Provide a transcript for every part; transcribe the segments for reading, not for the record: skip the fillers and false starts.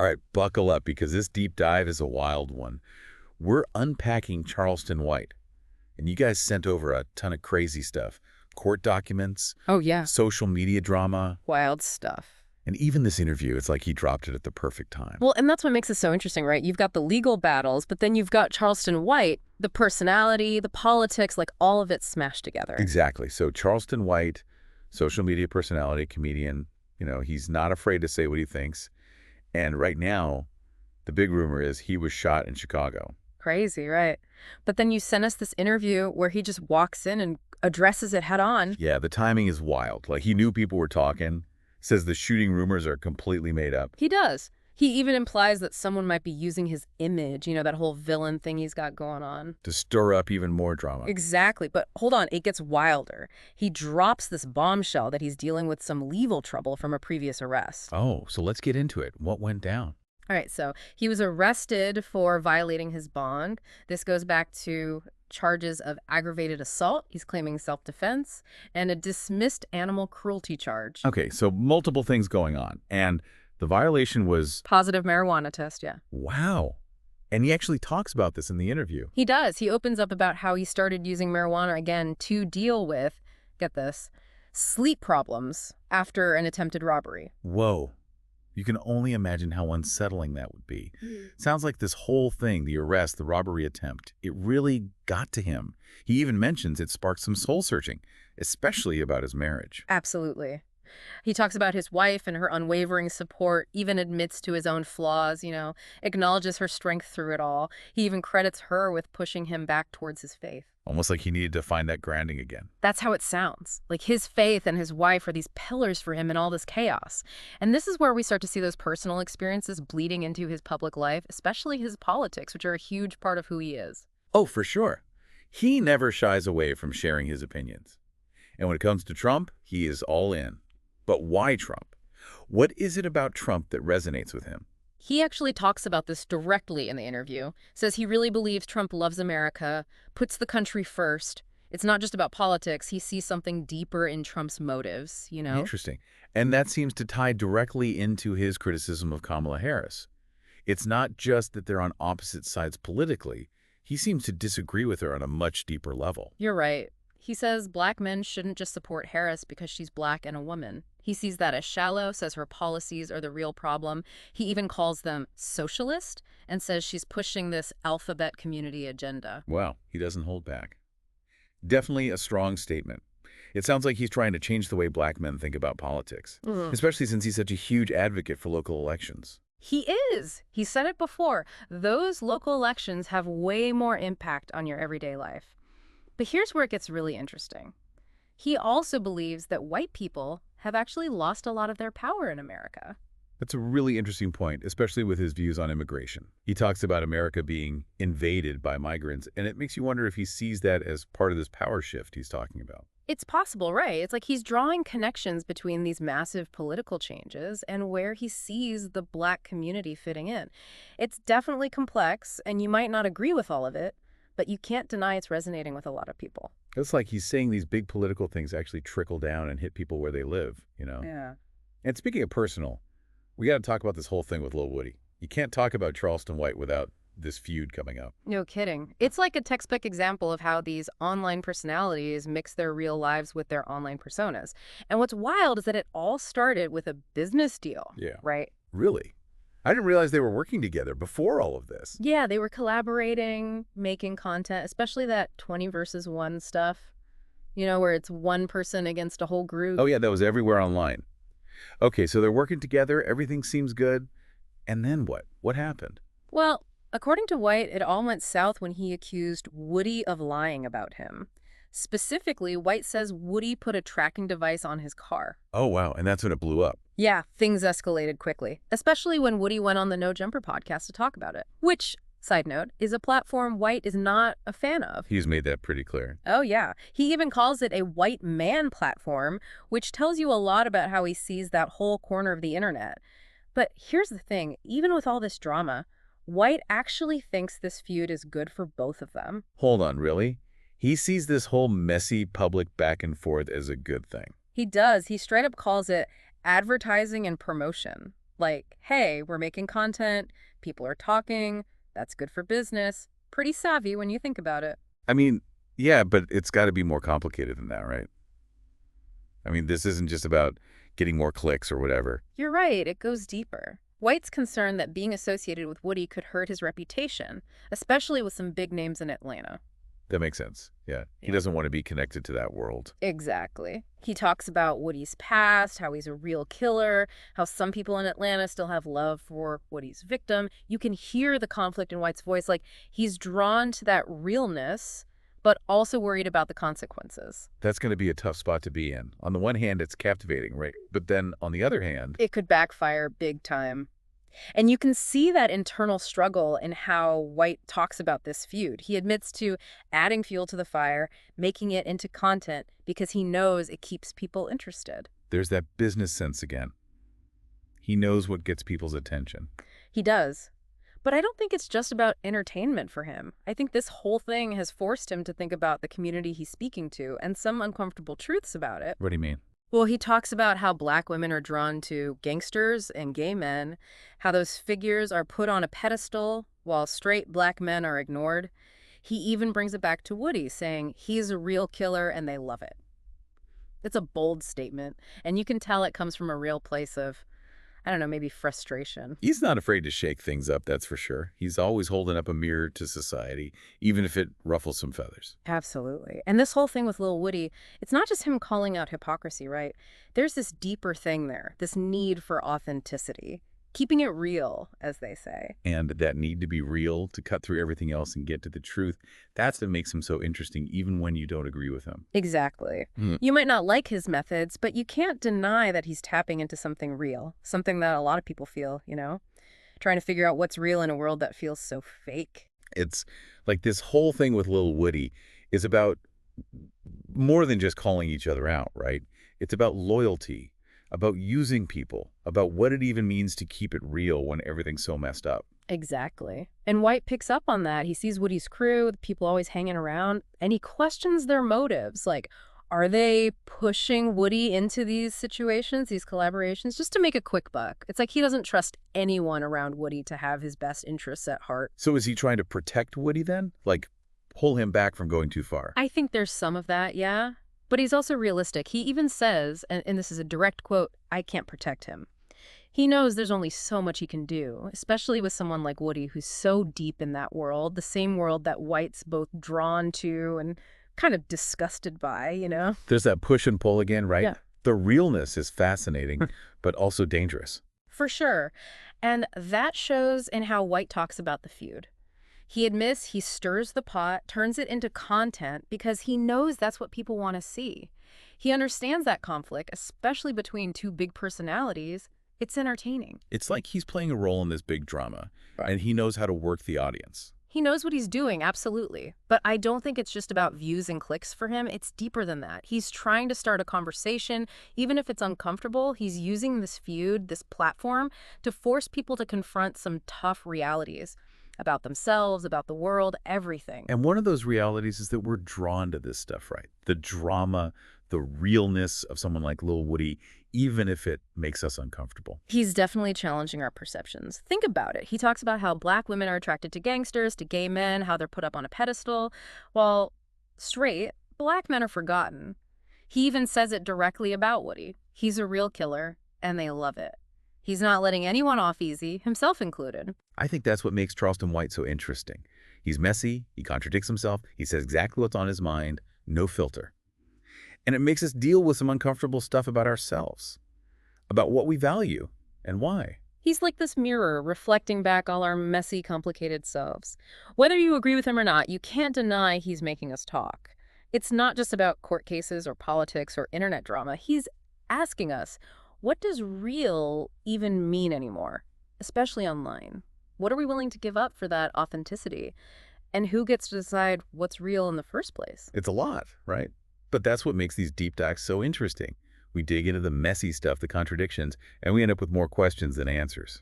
All right, buckle up because this deep dive is a wild one. We're unpacking Charleston White, and you guys sent over a ton of crazy stuff. Court documents, Oh, yeah. social media drama, Wild stuff. and even this interview. It's like he dropped it at the perfect time. Well, and that's what makes it so interesting, right? You've got the legal battles, but then you've got Charleston White, the personality, the politics, like all of it smashed together. Exactly. So Charleston White, social media personality, comedian, he's not afraid to say what he thinks. And right now, the big rumor is he was shot in Chicago. Crazy, right? But then you sent us this interview where he just walks in and addresses it head on. Yeah, the timing is wild. Like, he knew people were talking, says the shooting rumors are completely made up. He does. He even implies that someone might be using his image, that whole villain thing he's got going on. To stir up even more drama. Exactly. But hold on, it gets wilder. He drops this bombshell that he's dealing with some legal trouble from a previous arrest. Oh, so let's get into it. What went down? All right, so he was arrested for violating his bond. This goes back to charges of aggravated assault. He's claiming self-defense and a dismissed animal cruelty charge. Okay, so multiple things going on. And the violation was... Positive marijuana test, yeah. Wow. And he actually talks about this in the interview. He does. He opens up about how he started using marijuana again to deal with, get this, sleep problems after an attempted robbery. Whoa. You can only imagine how unsettling that would be. Sounds like this whole thing, the arrest, the robbery attempt, it really got to him. He even mentions it sparked some soul-searching, especially about his marriage. Absolutely. He talks about his wife and her unwavering support, even admits to his own flaws, acknowledges her strength through it all. He even credits her with pushing him back towards his faith. Almost like he needed to find that grounding again. That's how it sounds. Like his faith and his wife are these pillars for him in all this chaos. And this is where we start to see those personal experiences bleeding into his public life, especially his politics, which are a huge part of who he is. Oh, for sure. He never shies away from sharing his opinions. And when it comes to Trump, he is all in. But why Trump? What is it about Trump that resonates with him? He actually talks about this directly in the interview, says he really believes Trump loves America, puts the country first. It's not just about politics. He sees something deeper in Trump's motives, Interesting. And that seems to tie directly into his criticism of Kamala Harris. It's not just that they're on opposite sides politically. He seems to disagree with her on a much deeper level. You're right. He says black men shouldn't just support Harris because she's black and a woman. He sees that as shallow, says her policies are the real problem. He even calls them socialist and says she's pushing this alphabet community agenda. Wow, he doesn't hold back. Definitely a strong statement. It sounds like he's trying to change the way black men think about politics, especially since he's such a huge advocate for local elections. He is. He said it before. Those local elections have way more impact on your everyday life. But here's where it gets really interesting. He also believes that white people have actually lost a lot of their power in America. That's a really interesting point, especially with his views on immigration. He talks about America being invaded by migrants, and it makes you wonder if he sees that as part of this power shift he's talking about. It's possible, right? It's like he's drawing connections between these massive political changes and where he sees the black community fitting in. It's definitely complex, and you might not agree with all of it, but you can't deny it's resonating with a lot of people. It's like he's saying these big political things actually trickle down and hit people where they live, Yeah. And speaking of personal, we got to talk about this whole thing with Lil Woody. You can't talk about Charleston White without this feud coming up. No kidding. It's like a textbook example of how these online personalities mix their real lives with their online personas. And what's wild is that it all started with a business deal. Yeah. Right? Really? I didn't realize they were working together before all of this. Yeah, they were collaborating, making content, especially that 20 versus 1 stuff, where it's one person against a whole group. Oh, yeah, that was everywhere online. Okay, so they're working together, everything seems good. And then what? What happened? Well, according to White, it all went south when he accused Woody of lying about him. Specifically, White says Woody put a tracking device on his car. Oh, wow, and that's when it blew up. Yeah, things escalated quickly, especially when Woody went on the No Jumper podcast to talk about it, which, side note, is a platform White is not a fan of. He's made that pretty clear. Oh, yeah. He even calls it a white man platform, which tells you a lot about how he sees that whole corner of the internet. But here's the thing, even with all this drama, White actually thinks this feud is good for both of them. Hold on, really? He sees this whole messy public back and forth as a good thing. He does. He straight up calls it advertising and promotion. Like, hey, we're making content, people are talking, that's good for business. Pretty savvy when you think about it. I mean, yeah, but it's got to be more complicated than that, right? I mean, this isn't just about getting more clicks or whatever. You're right, it goes deeper. White's concerned that being associated with Woody could hurt his reputation, especially with some big names in Atlanta. That makes sense. Yeah. He Yeah. doesn't want to be connected to that world. Exactly. He talks about Woody's past, how he's a real killer, how some people in Atlanta still have love for Woody's victim. You can hear the conflict in White's voice, like he's drawn to that realness, but also worried about the consequences. That's going to be a tough spot to be in. On the one hand, it's captivating, right? But then on the other hand, It could backfire big time. And you can see that internal struggle in how White talks about this feud. He admits to adding fuel to the fire, making it into content because he knows it keeps people interested. there's that business sense again. He knows what gets people's attention. He does. But I don't think it's just about entertainment for him. I think this whole thing has forced him to think about the community he's speaking to and some uncomfortable truths about it. What do you mean? Well, he talks about how black women are drawn to gangsters and gay men, how those figures are put on a pedestal while straight black men are ignored. He even brings it back to Woody, saying he's a real killer and they love it. It's a bold statement, and you can tell it comes from a real place of, I don't know, maybe frustration. He's not afraid to shake things up, that's for sure. He's always holding up a mirror to society, even if it ruffles some feathers. Absolutely. And this whole thing with Lil Woody, it's not just him calling out hypocrisy, right? There's this deeper thing there, this need for authenticity, keeping it real, as they say. And that need to be real, to cut through everything else and get to the truth, that's what makes him so interesting, even when you don't agree with him. Exactly. Hmm. You might not like his methods, but you can't deny that he's tapping into something real, something that a lot of people feel, trying to figure out what's real in a world that feels so fake. It's like this whole thing with Lil Woody is about more than just calling each other out, right? It's about loyalty, about using people, about what it even means to keep it real when everything's so messed up. Exactly. And White picks up on that. He sees Woody's crew, the people always hanging around, and he questions their motives. Like, are they pushing Woody into these situations, these collaborations, just to make a quick buck? It's like he doesn't trust anyone around Woody to have his best interests at heart. So is he trying to protect Woody then? Like, pull him back from going too far? I think there's some of that, yeah. But he's also realistic. He even says, and this is a direct quote, I can't protect him. He knows there's only so much he can do, especially with someone like Woody who's so deep in that world, the same world that White's both drawn to and kind of disgusted by. There's that push and pull again, right? Yeah. The realness is fascinating, but also dangerous. For sure. And that shows in how White talks about the feud. He admits he stirs the pot, turns it into content because he knows that's what people want to see. He understands that conflict, especially between two big personalities. It's entertaining. It's like he's playing a role in this big drama, Right. and he knows how to work the audience. He knows what he's doing, absolutely. But I don't think it's just about views and clicks for him. It's deeper than that. He's trying to start a conversation. Even if it's uncomfortable, he's using this feud, this platform, to force people to confront some tough realities about themselves, about the world, everything. And one of those realities is that we're drawn to this stuff, right? The drama, the realness of someone like Lil Woody, even if it makes us uncomfortable. He's definitely challenging our perceptions. Think about it. He talks about how black women are attracted to gangsters, to gay men, how they're put up on a pedestal, while straight, black men are forgotten. He even says it directly about Woody. He's a real killer, and they love it. He's not letting anyone off easy, himself included. I think that's what makes Charleston White so interesting. He's messy, he contradicts himself, he says exactly what's on his mind, no filter. And it makes us deal with some uncomfortable stuff about ourselves, about what we value and why. He's like this mirror reflecting back all our messy, complicated selves. Whether you agree with him or not, you can't deny he's making us talk. It's not just about court cases or politics or internet drama. He's asking us, what does real even mean anymore, especially online? What are we willing to give up for that authenticity? And who gets to decide what's real in the first place? It's a lot, right? But that's what makes these deep dives so interesting. We dig into the messy stuff, the contradictions, and we end up with more questions than answers.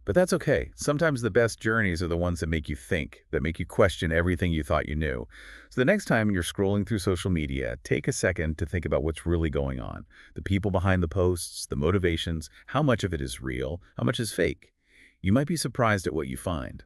But that's okay. Sometimes the best journeys are the ones that make you think, that make you question everything you thought you knew. So the next time you're scrolling through social media, take a second to think about what's really going on. The people behind the posts, the motivations, how much of it is real, how much is fake. You might be surprised at what you find.